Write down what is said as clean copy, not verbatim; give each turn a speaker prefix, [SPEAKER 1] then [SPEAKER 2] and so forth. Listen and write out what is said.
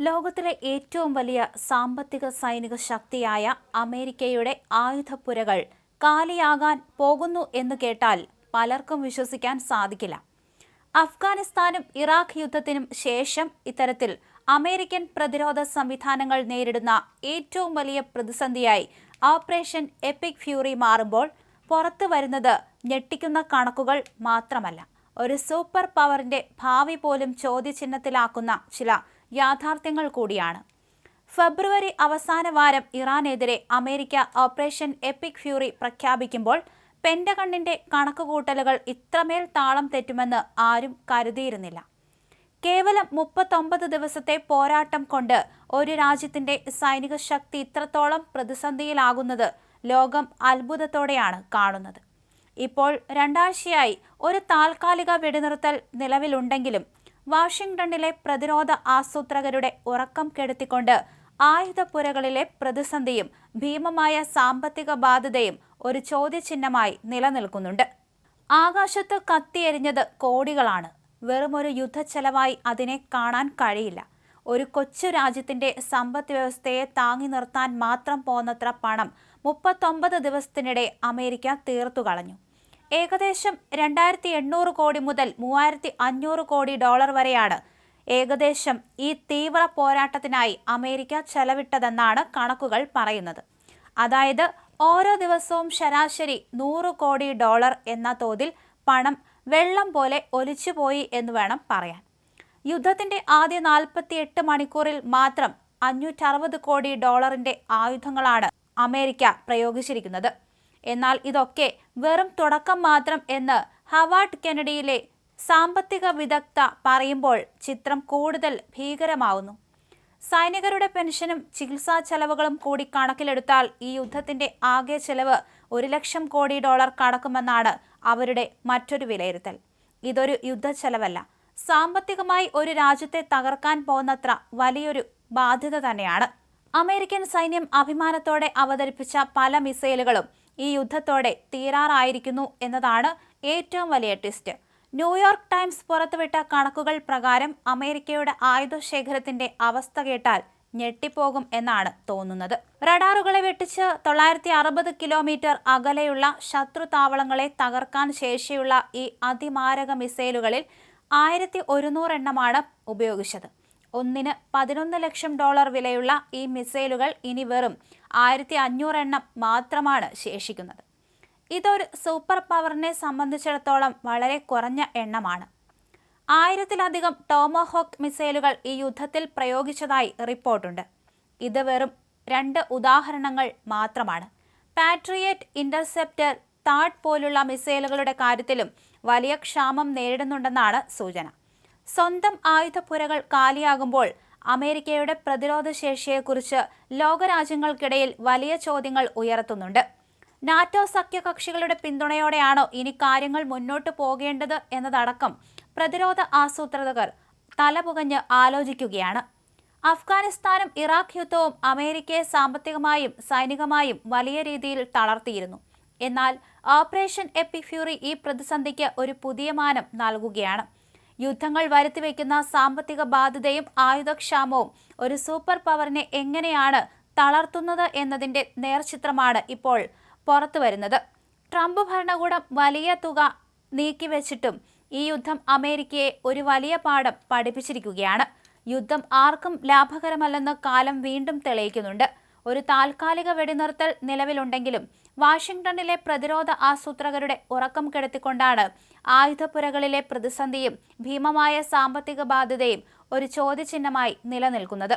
[SPEAKER 1] ലോകത്തിലെ ഏറ്റവും വലിയ സാമ്പത്തിക സൈനിക ശക്തിയായ അമേരിക്കയുടെ ആയുധപ്പുരകൾ കാലിയാകാൻ പോകുന്നു എന്ന് കേട്ടാൽ പലർക്കും വിശ്വസിക്കാൻ സാധിക്കില്ല. അഫ്ഗാനിസ്ഥാനും ഇറാഖ് യുദ്ധത്തിനും ശേഷം ഇത്തരത്തിൽ അമേരിക്കൻ പ്രതിരോധ സംവിധാനങ്ങൾ നേരിടുന്ന ഏറ്റവും വലിയ പ്രതിസന്ധിയായി ഓപ്പറേഷൻ എപ്പിക് ഫ്യൂറി മാറുമ്പോൾ പുറത്തു വരുന്നത് ഞെട്ടിക്കുന്ന കണക്കുകൾ മാത്രമല്ല, ഒരു സൂപ്പർ പവറിന്റെ ഭാവി പോലും ചോദ്യചിഹ്നത്തിലാക്കുന്ന ചില യാഥാർത്ഥ്യങ്ങൾ കൂടിയാണ്. ഫെബ്രുവരി അവസാന വാരം ഇറാനെതിരെ അമേരിക്ക ഓപ്പറേഷൻ എപ്പിക് ഫ്യൂറി പ്രഖ്യാപിക്കുമ്പോൾ പെന്റഗണിന്റെ കണക്കുകൂട്ടലുകൾ ഇത്രമേൽ താളം തെറ്റുമെന്ന് ആരും കരുതിയിരുന്നില്ല. കേവലം 39 ദിവസത്തെ പോരാട്ടം കൊണ്ട് ഒരു രാജ്യത്തിന്റെ സൈനിക ശക്തി ഇത്രത്തോളം പ്രതിസന്ധിയിലാകുന്നത് ലോകം അത്ഭുതത്തോടെയാണ് കാണുന്നത്. ഇപ്പോൾ രണ്ടാഴ്ചയായി ഒരു താൽക്കാലിക വെടിനിർത്തൽ നിലവിലുണ്ടെങ്കിലും വാഷിംഗ്ടണിലെ പ്രതിരോധ ആസൂത്രകരുടെ ഉറക്കം കെടുത്തിക്കൊണ്ട് ആയുധപ്പുരകളിലെ പ്രതിസന്ധിയും ഭീമമായ സാമ്പത്തിക ബാധ്യതയും ഒരു ചോദ്യചിഹ്നമായി നിലനിൽക്കുന്നുണ്ട്. ആകാശത്ത് കത്തിയെരിഞ്ഞത് കോടികളാണ്. വെറുമൊരു യുദ്ധച്ചെലവായി അതിനെ കാണാൻ കഴിയില്ല. ഒരു കൊച്ചു രാജ്യത്തിന്റെ സമ്പദ് വ്യവസ്ഥയെ താങ്ങി നിർത്താൻ മാത്രം പോന്നത്ര പണം 39 ദിവസത്തിനിടെ അമേരിക്ക തീർത്തു കളഞ്ഞു. ഏകദേശം 2800 കോടി മുതൽ 3500 കോടി ഡോളർ വരെയാണ് ഏകദേശം ഈ തീവ്ര പോരാട്ടത്തിനായി അമേരിക്ക ചെലവിട്ടതെന്നാണ് കണക്കുകൾ പറയുന്നത്. അതായത് ഓരോ ദിവസവും ശരാശരി 100 കോടി ഡോളർ എന്ന തോതിൽ പണം വെള്ളം പോലെ ഒലിച്ചുപോയി എന്ന് വേണം പറയാൻ. യുദ്ധത്തിന്റെ ആദ്യ 48 മണിക്കൂറിൽ മാത്രം 560 കോടി ഡോളറിന്റെ ആയുധങ്ങളാണ് അമേരിക്ക പ്രയോഗിച്ചിരിക്കുന്നത്. എന്നാൽ ഇതൊക്കെ വെറും തുടക്കം മാത്രം എന്ന് ഹവാർഡ് കെനഡിയിലെ സാമ്പത്തിക വിദഗ്ധ പറയുമ്പോൾ ചിത്രം കൂടുതൽ ഭീകരമാവുന്നു. സൈനികരുടെ പെൻഷനും ചികിത്സാ ചെലവുകളും കൂടി കണക്കിലെടുത്താൽ ഈ യുദ്ധത്തിന്റെ ആകെ ചെലവ് 1,00,000 കോടി ഡോളർ കടക്കുമെന്നാണ് അവരുടെ മറ്റൊരു വിലയിരുത്തൽ. ഇതൊരു യുദ്ധച്ചെലവല്ല, സാമ്പത്തികമായി ഒരു രാജ്യത്തെ തകർക്കാൻ പോകുന്നത്ര വലിയൊരു ബാധ്യത തന്നെയാണ്. അമേരിക്കൻ സൈന്യം അഭിമാനത്തോടെ അവതരിപ്പിച്ച പല മിസൈലുകളും ഈ യുദ്ധത്തോടെ തീരാറായിരിക്കുന്നു എന്നതാണ് ഏറ്റവും വലിയ ട്വിസ്റ്റ്. ന്യൂയോർക്ക് ടൈംസ് പുറത്തുവിട്ട കണക്കുകൾ പ്രകാരം അമേരിക്കയുടെ ആയുധശേഖരത്തിന്റെ അവസ്ഥ കേട്ടാൽ ഞെട്ടിപ്പോകും എന്നാണ് തോന്നുന്നത്. റഡാറുകളെ വെട്ടിച്ച് 960 കിലോമീറ്റർ അകലെയുള്ള ശത്രു താവളങ്ങളെ തകർക്കാൻ ശേഷിയുള്ള ഈ അതിമാരക മിസൈലുകളിൽ 1100 എണ്ണമാണ് ഉപയോഗിച്ചത്. ഒന്നിന് 11 ലക്ഷം ഡോളർ വിലയുള്ള ഈ മിസൈലുകൾ ഇനി വെറും 1500 എണ്ണം മാത്രമാണ് ശേഷിക്കുന്നത്. ഇതൊരു സൂപ്പർ പവറിനെ സംബന്ധിച്ചിടത്തോളം വളരെ കുറഞ്ഞ എണ്ണമാണ്. 1000-ലധികം ടോമഹോക്ക് മിസൈലുകൾ ഈ യുദ്ധത്തിൽ പ്രയോഗിച്ചതായി റിപ്പോർട്ടുണ്ട്. ഇത് വെറും 2 ഉദാഹരണങ്ങൾ മാത്രമാണ്. പാട്രിയറ്റ്, ഇന്റർസെപ്റ്റർ, താഡ് പോലുള്ള മിസൈലുകളുടെ കാര്യത്തിലും വലിയ ക്ഷാമം നേരിടുന്നുണ്ടെന്നാണ് സൂചന. സ്വന്തം ആയുധപ്പുരകൾ കാലിയാകുമ്പോൾ അമേരിക്കയുടെ പ്രതിരോധ ശേഷിയെക്കുറിച്ച് ലോകരാജ്യങ്ങൾക്കിടയിൽ വലിയ ചോദ്യങ്ങൾ ഉയർത്തുന്നുണ്ട്. നാറ്റോ സഖ്യകക്ഷികളുടെ പിന്തുണയോടെയാണോ ഇനി കാര്യങ്ങൾ മുന്നോട്ട് പോകേണ്ടത് എന്നതടക്കം പ്രതിരോധ ആസൂത്രകർ തലപുകഞ്ഞ് ആലോചിക്കുകയാണ്. അഫ്ഗാനിസ്ഥാനും ഇറാഖ് യുദ്ധവും അമേരിക്കയെ സാമ്പത്തികമായും സൈനികമായും വലിയ രീതിയിൽ തളർത്തിയിരുന്നു. എന്നാൽ ഓപ്പറേഷൻ എപ്പിക് ഫ്യൂറി ഈ പ്രതിസന്ധിക്ക് ഒരു പുതിയ മാനം നൽകുകയാണ്. യുദ്ധങ്ങൾ വരുത്തിവെക്കുന്ന സാമ്പത്തിക ബാധ്യതയും ആയുധക്ഷാമവും ഒരു സൂപ്പർ പവറിനെ എങ്ങനെയാണ് തളർത്തുന്നത് എന്നതിന്റെ നേർചിത്രമാണ് ഇപ്പോൾ പുറത്തു വരുന്നത്. ട്രംപ് ഭരണകൂടം വലിയ തുക നീക്കിവെച്ചിട്ടും ഈ യുദ്ധം അമേരിക്കയെ ഒരു വലിയ പാഠം പഠിപ്പിച്ചിരിക്കുകയാണ്. യുദ്ധം ആർക്കും ലാഭകരമല്ലെന്ന് കാലം വീണ്ടും തെളിയിക്കുന്നുണ്ട്. ഒരു താൽക്കാലിക വെടിനിർത്തൽ നിലവിലുണ്ടെങ്കിലും വാഷിംഗ്ടണിലെ പ്രതിരോധ ആസൂത്രകരുടെ ഉറക്കം കെടുത്തിക്കൊണ്ടാണ് ആയുധപ്പുരകളിലെ പ്രതിസന്ധിയും ഭീമമായ സാമ്പത്തിക ബാധ്യതയും ഒരു ചോദ്യചിഹ്നമായി നിലനിൽക്കുന്നത്.